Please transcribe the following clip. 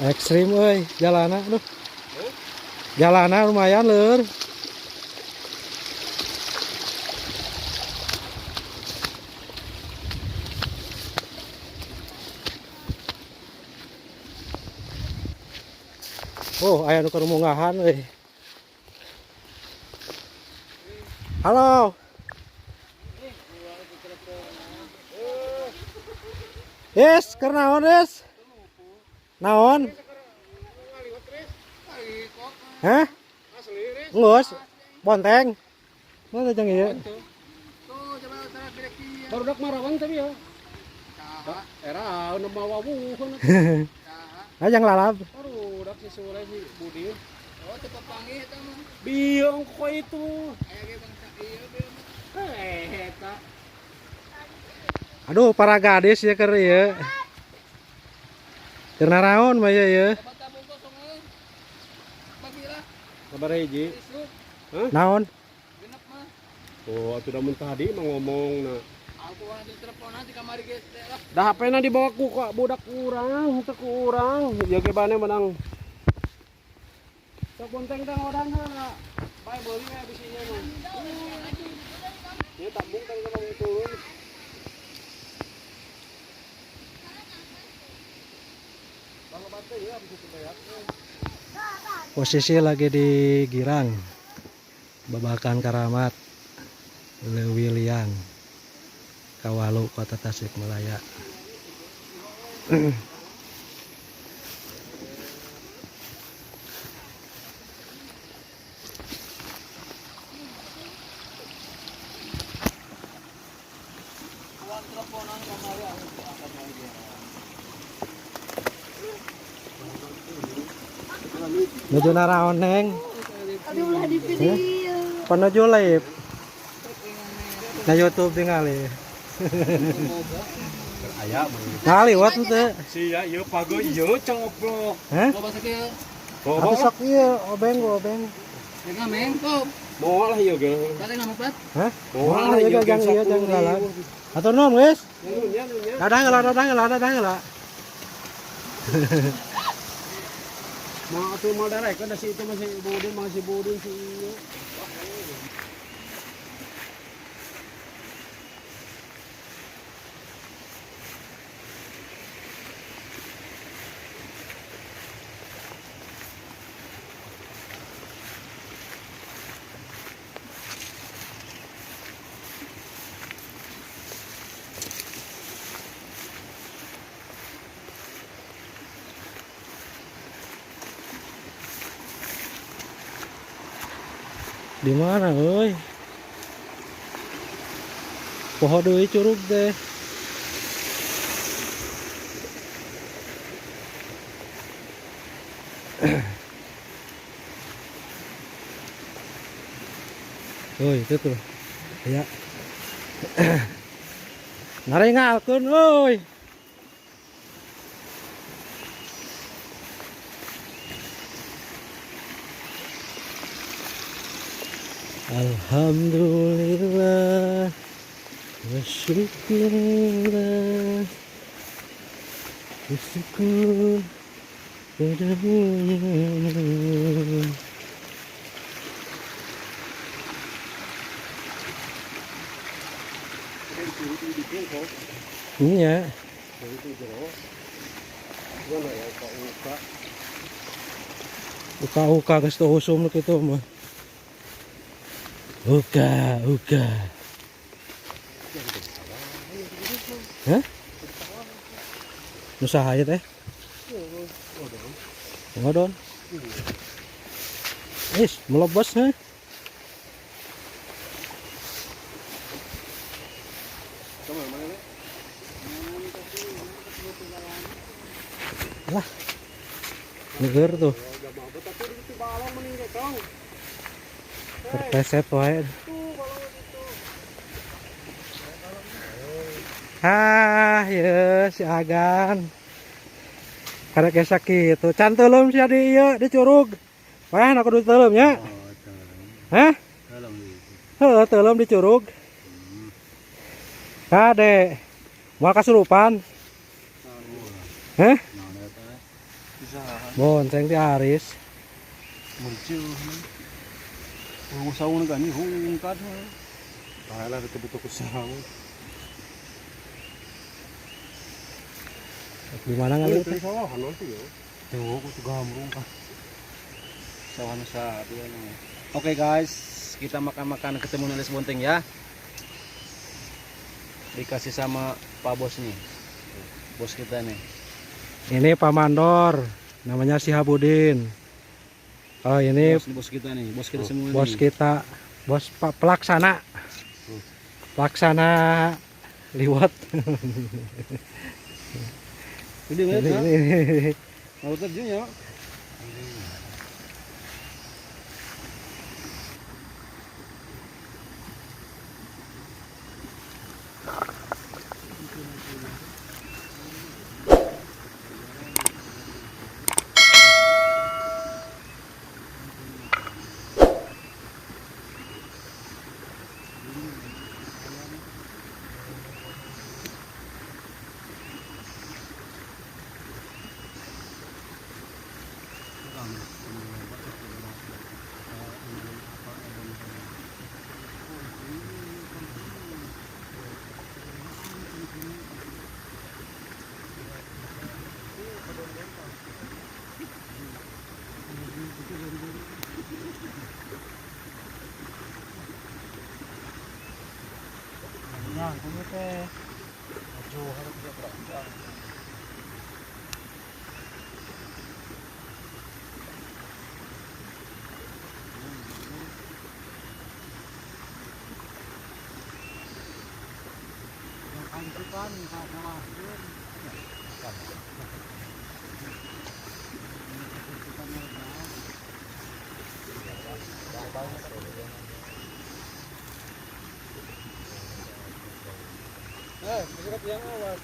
Ekstrim euy, jalana aduh. Jalana lumayan leur. Oh, aya nu kerumungahan euy. Halo. Yes, keur naon, Des? Naon? Hah? Ngeus. Bonteng. Mana jeung ieu? Barudak marawan tapi ya. Era nu mawa wuhun. Ajang lalap. Barudak si sore si Budi. Oh, cepat panggil eta mah. Biong kok itu. Aya ge bangsa ieu bieu. Eta. Aduh, para gadis ya keur ieu. Keur naraon mah ieu. Bata bungkus songeuh. Bagilah Kabar hiji. isuk Naon? genep mah. Oh, atuh da mun tadi mah ngomongna. Aku wana di teleponan di kamar geus teh lah. Da HP-na dibawa ku budak urang, teu ku urang. Ieu ge bane menang. Sok bonteng teh ngodana. Bae beuli we bisinya mah. Ieu tak bonteng teh turun. Posisi lagi di Girang. Babakan Karamat. Leuwiliang. Kawalu Kota Tasikmalaya. Awan teleponan kamari aku angkat lagi. Nuju naraon neng? Aduh ulah di video. Penuju live. Na YouTube tingali. Aya mah. Ngaliwat teu. Sia ieu pago ieu coplok. Hah? Coba sakit. Atuh sok ieu obeng obeng. Dengan mengkop. Moal lah ieu ge. Kata nama plat. Hah? Moal Moal ieu jang ieu jang lalat. Atuh nuhun geus. Nunya. Dadang lah. Mau atuh mau darek kan si itu masih bodin si ieu. Di mana euy? Poho deui curug teh. Euy, itu tuh. Ya. Ngarengalkeun euy. Alhamdulillah wa syukurillah bersyukur padamu. Iya. Uka geus teu usum kitu mah. Uka. Hah? Nusaha aja teh? Ngodon. Melebas nih. Lah. Neger tuh. Terpeset wae. Ya si Agan. Karek sakitu. Can teuleum sia di ieu di curug. Wah, aku kudu teuleum nya. Hah? Heuh, teuleum di curug. Kade. Moal kasurupan. Hah? usaha. Bonceng ti Aris. Muncul. Usaha na gani hungkat. Pahala betul-betul usaha. Di mana ngali itu? Sawahan nanti ya. Tuh, aku tuh gamrung kan. Sawahan sa dia nih. Oke guys, kita makan-makan ketemu Nelis Bonteng ya. Dikasih sama Pak Bos nih. Bos kita nih. Ini Pak Mandor, namanya Sihabudin. Oh ini Bos kita nih, bos kita semua bos nih. kita, bos Pak pelaksana, pelaksana liwat. Ini banget ya. Ini. Mau terjun ya. Nah, ini teh. Aduh, harus dia berangkat. Masih yang awas.